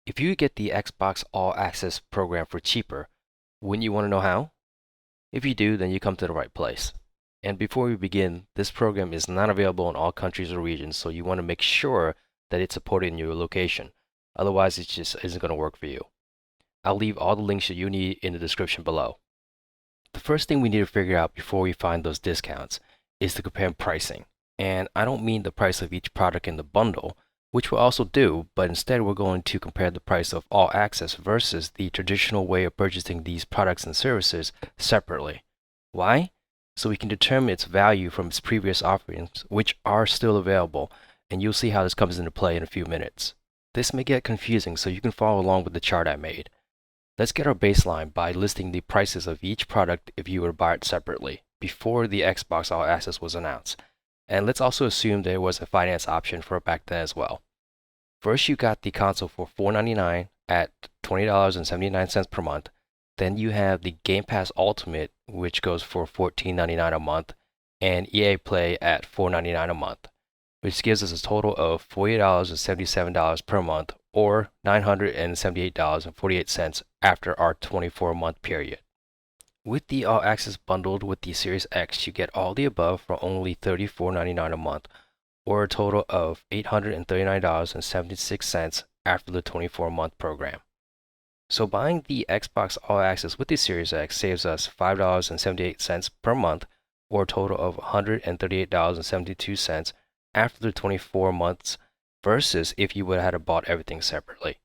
If you get the Xbox All Access program for cheaper, wouldn't you want to know how? If you do, then you come to the right place. And before we begin, this program is not available in all countries or regions, so you want to make sure that it's supported in your location. Otherwise, it just isn't going to work for you. I'll leave all the links that you need in the description below. The first thing we need to figure out before we find those discounts is to compare pricing. And I don't mean the price of each product in the bundle, which we'll also do, but instead we're going to compare the price of All Access versus the traditional way of purchasing these products and services separately. Why? So we can determine its value from its previous offerings, which are still available, and you'll see how this comes into play in a few minutes. This may get confusing, so you can follow along with the chart I made. Let's get our baseline by listing the prices of each product if you were to buy it separately before the Xbox All Access was announced. And let's also assume there was a finance option for it back then as well. First, you got the console for $499 at $20.79 per month. Then you have the Game Pass Ultimate, which goes for $14.99 a month, and EA Play at $4.99 a month, which gives us a total of $48.77 per month, or $978.48 after our 24-month period. With the All Access bundled with the Series X, you get all the above for only $34.99 a month, or a total of $839.76 after the 24-month program. So buying the Xbox All Access with the Series X saves us $5.78 per month, or a total of $138.72 after the 24 months versus if you would have had bought everything separately.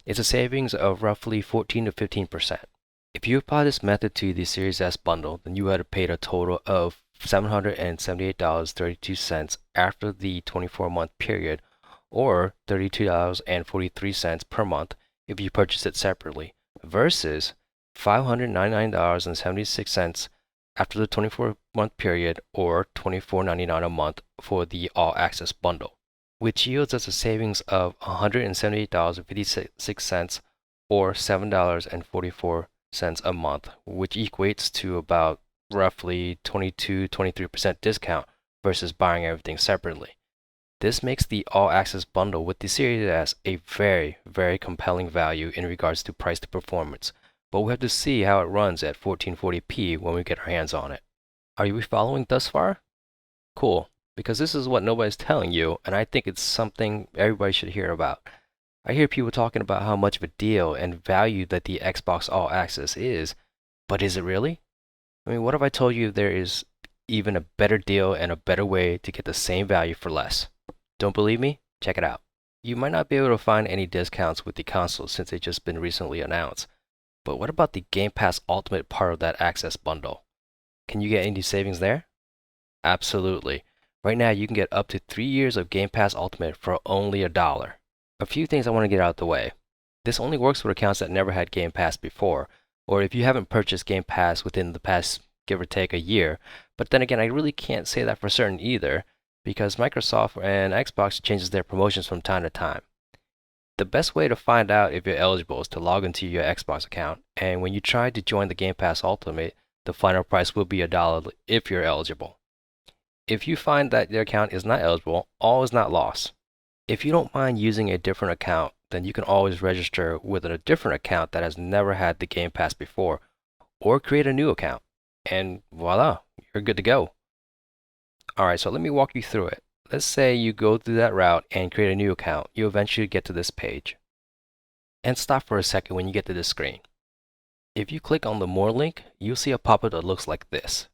It's a savings of roughly 14 to 15%. If you apply this method to the Series S bundle, then you would have paid a total of $778.32 after the 24-month period, or $32.43 per month if you purchase it separately, versus $599.76 after the 24-month period, or $24.99 a month for the All Access bundle, which yields us a savings of $178.56 or $7.44 a month, which equates to about roughly 22-23% discount versus buying everything separately. This makes the All Access bundle with the Series S a very, very compelling value in regards to price to performance, but we have to see how it runs at 1440p when we get our hands on it. Are you following thus far? Cool, because this is what nobody's telling you, and I think it's something everybody should hear about. I hear people talking about how much of a deal and value that the Xbox All Access is, but is it really? I mean, what if I told you there is even a better deal and a better way to get the same value for less? Don't believe me? Check it out. You might not be able to find any discounts with the console since they've just been recently announced, but what about the Game Pass Ultimate part of that Access bundle? Can you get any savings there? Absolutely. Right now, you can get up to 3 years of Game Pass Ultimate for only $1. A few things I want to get out of the way. This only works with accounts that never had Game Pass before, or if you haven't purchased Game Pass within the past, give or take, a year. But then again, I really can't say that for certain either, because Microsoft and Xbox changes their promotions from time to time. The best way to find out if you're eligible is to log into your Xbox account, and when you try to join the Game Pass Ultimate, the final price will be $1 if you're eligible. If you find that your account is not eligible, all is not lost. If you don't mind using a different account, then you can always register with a different account that has never had the Game Pass before, or create a new account, and voila, you're good to go. Alright, so let me walk you through it. Let's say you go through that route and create a new account. You eventually get to this page. And stop for a second when you get to this screen. If you click on the More link, you'll see a pop-up that looks like this.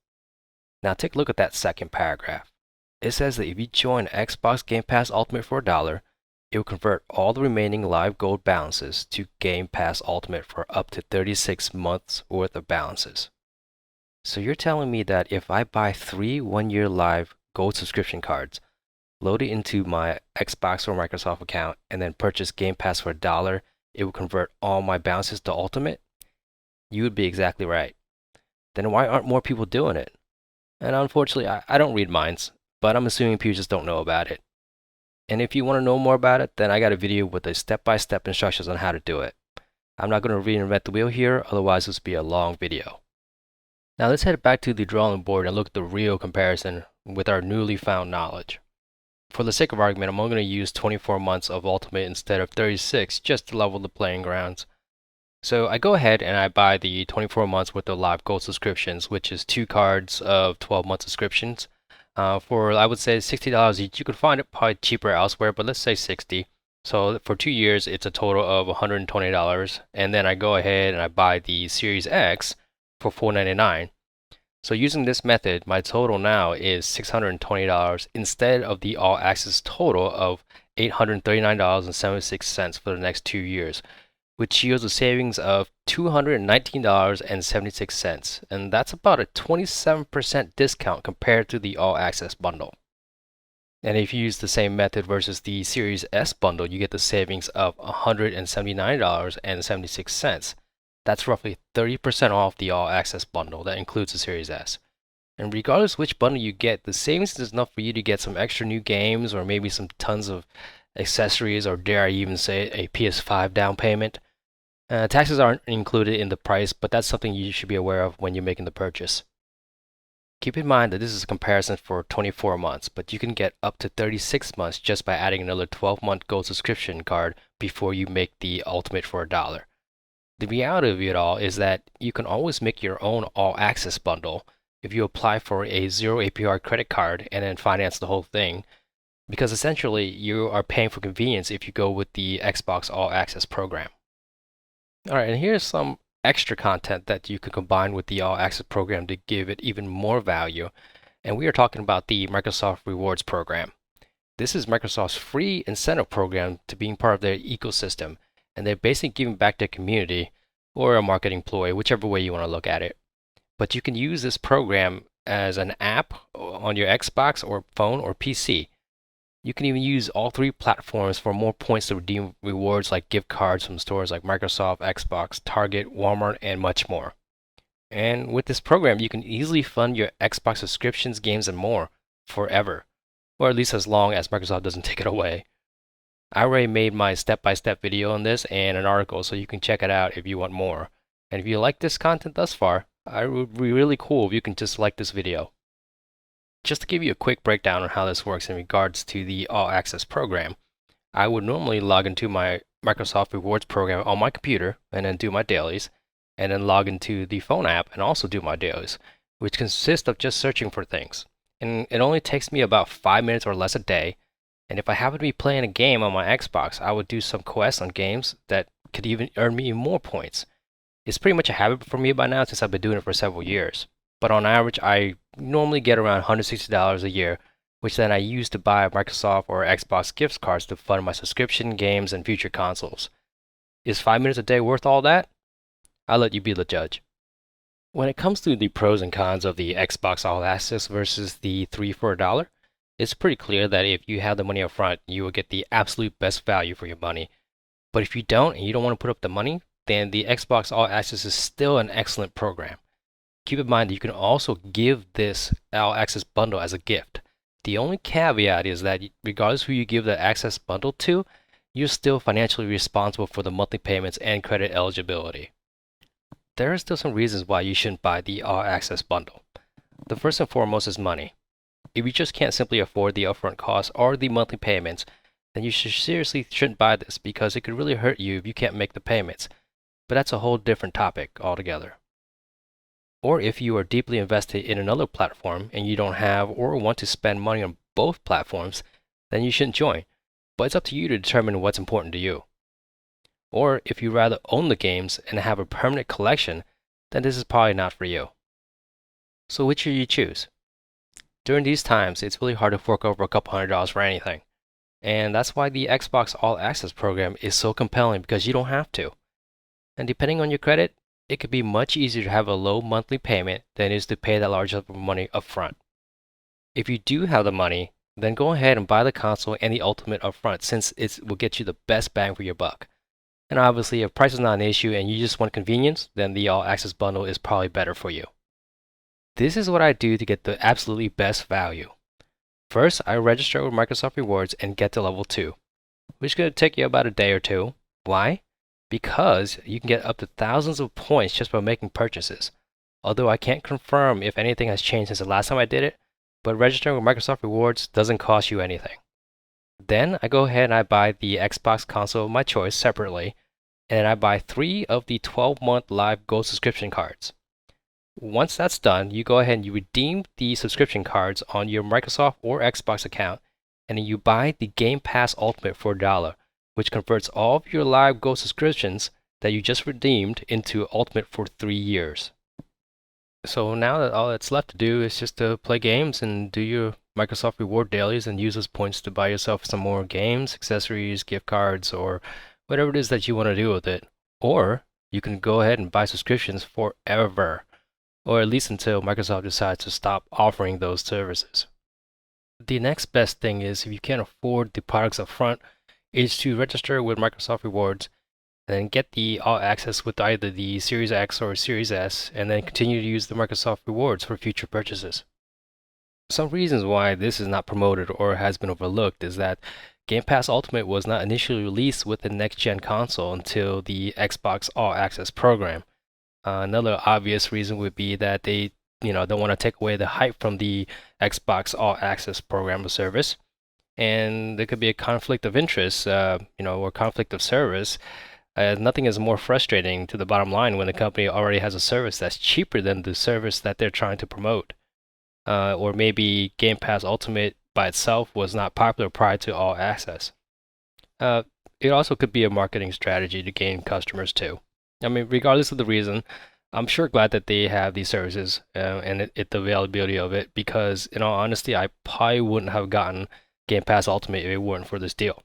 Now take a look at that second paragraph. It says that if you join Xbox Game Pass Ultimate for $1, it will convert all the remaining live gold balances to Game Pass Ultimate for up to 36 months worth of balances. So you're telling me that if I buy 3 one-year live gold subscription cards, load it into my Xbox or Microsoft account, and then purchase Game Pass for $1, it will convert all my balances to Ultimate? You would be exactly right. Then why aren't more people doing it? And unfortunately, I don't read minds, but I'm assuming people just don't know about it. And if you want to know more about it, then I got a video with the step-by-step instructions on how to do it. I'm not going to reinvent the wheel here, otherwise this will be a long video. Now let's head back to the drawing board and look at the real comparison with our newly found knowledge. For the sake of argument, I'm only going to use 24 months of Ultimate instead of 36 just to level the playing grounds. So I go ahead and I buy the 24 months worth of live gold subscriptions, which is 2 cards of 12-month subscriptions. For I would say $60 each. You could find it probably cheaper elsewhere, but let's say 60. So for 2 years, it's a total of $120. And then I go ahead and I buy the Series X for $499. So using this method, my total now is $620 instead of the all access total of $839.76 for the next 2 years, which yields a savings of $219.76. And that's about a 27% discount compared to the all access bundle. And if you use the same method versus the Series S bundle, you get the savings of $179.76. That's roughly 30% off the all access bundle that includes the Series S. And regardless which bundle you get, the savings is enough for you to get some extra new games or maybe some tons of accessories, or dare I even say a PS5 down payment. Taxes aren't included in the price, but that's something you should be aware of when you're making the purchase. Keep in mind that this is a comparison for 24 months, but you can get up to 36 months just by adding another 12-month gold subscription card before you make the Ultimate for $1. The reality of it all is that you can always make your own all-access bundle if you apply for a 0 APR credit card and then finance the whole thing, because essentially you are paying for convenience if you go with the Xbox All-Access program. Alright, and here's some extra content that you can combine with the All-Access program to give it even more value, and we are talking about the Microsoft Rewards program. This is Microsoft's free incentive program to being part of their ecosystem, and they're basically giving back their community or a marketing ploy, whichever way you want to look at it. But you can use this program as an app on your Xbox or phone or PC. You can even use all 3 platforms for more points to redeem rewards like gift cards from stores like Microsoft, Xbox, Target, Walmart, and much more. And with this program, you can easily fund your Xbox subscriptions, games, and more forever, or at least as long as Microsoft doesn't take it away. I already made my step-by-step video on this and an article, so you can check it out if you want more. And if you like this content thus far, it would be really cool if you can just like this video. Just to give you a quick breakdown on how this works in regards to the All Access program, I would normally log into my Microsoft Rewards program on my computer and then do my dailies, and then log into the phone app and also do my dailies, which consist of just searching for things. And it only takes me about 5 minutes or less a day. And if I happen to be playing a game on my Xbox, I would do some quests on games that could even earn me more points. It's pretty much a habit for me by now since I've been doing it for several years. But on average, I normally get around $160 a year, which then I use to buy Microsoft or Xbox gift cards to fund my subscription, games, and future consoles. Is 5 minutes a day worth all that? I'll let you be the judge. When it comes to the pros and cons of the Xbox All Access versus the 3 for $1, it's pretty clear that if you have the money up front, you will get the absolute best value for your money. But if you don't and you don't want to put up the money, then the Xbox All Access is still an excellent program. Keep in mind that you can also give this All Access bundle as a gift. The only caveat is that regardless who you give the Access bundle to, you're still financially responsible for the monthly payments and credit eligibility. There are still some reasons why you shouldn't buy the All Access bundle. The first and foremost is money. If you just can't simply afford the upfront costs or the monthly payments, then you seriously shouldn't buy this because it could really hurt you if you can't make the payments. But that's a whole different topic altogether. Or if you are deeply invested in another platform and you don't have or want to spend money on both platforms, then you shouldn't join. But it's up to you to determine what's important to you. Or if you rather own the games and have a permanent collection, then this is probably not for you. So which should you choose? During these times, it's really hard to fork over a couple $100 for anything. And that's why the Xbox All Access program is so compelling, because you don't have to. And depending on your credit, it could be much easier to have a low monthly payment than it is to pay that large amount of money up front. If you do have the money, then go ahead and buy the console and the Ultimate up front, since it will get you the best bang for your buck. And obviously, if price is not an issue and you just want convenience, then the All Access bundle is probably better for you. This is what I do to get the absolutely best value. First, I register with Microsoft Rewards and get to level 2, which is going to take you about a day or two. Why? Because you can get up to thousands of points just by making purchases. Although I can't confirm if anything has changed since the last time I did it, but registering with Microsoft Rewards doesn't cost you anything. Then I go ahead and I buy the Xbox console of my choice separately, and I buy 3 of the 12-month live gold subscription cards. Once that's done, you go ahead and you redeem the subscription cards on your Microsoft or Xbox account, and then you buy the Game Pass Ultimate for $1, which converts all of your live gold subscriptions that you just redeemed into Ultimate for 3 years. So now that all that's left to do is just to play games and do your Microsoft Reward dailies and use those points to buy yourself some more games, accessories, gift cards, or whatever it is that you want to do with it. Or you can go ahead and buy subscriptions forever, or at least until Microsoft decides to stop offering those services. The next best thing is, if you can't afford the products up front, is to register with Microsoft Rewards and then get the all access with either the Series X or Series S, and then continue to use the Microsoft Rewards for future purchases. Some reasons why this is not promoted or has been overlooked is that Game Pass Ultimate was not initially released with the next-gen console until the Xbox All Access program. Another obvious reason would be that they don't want to take away the hype from the Xbox All Access program or service, and there could be a conflict of interest, or conflict of service. Nothing is more frustrating to the bottom line when the company already has a service that's cheaper than the service that they're trying to promote. Or maybe Game Pass Ultimate by itself was not popular prior to All Access. It also could be a marketing strategy to gain customers too. I mean, regardless of the reason, I'm sure glad that they have these services and the availability of it, because in all honesty, I probably wouldn't have gotten Game Pass Ultimate if it weren't for this deal.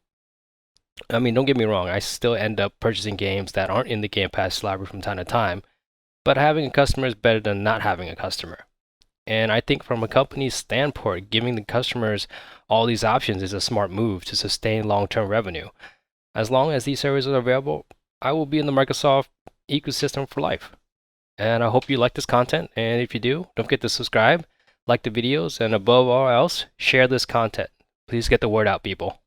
I mean, don't get me wrong, I still end up purchasing games that aren't in the Game Pass library from time to time, but having a customer is better than not having a customer. And I think from a company's standpoint, giving the customers all these options is a smart move to sustain long-term revenue. As long as these services are available, I will be in the Microsoft ecosystem for life. And I hope you like this content, and if you do, don't forget to subscribe, like the videos, and above all else, share this content. Please get the word out, people.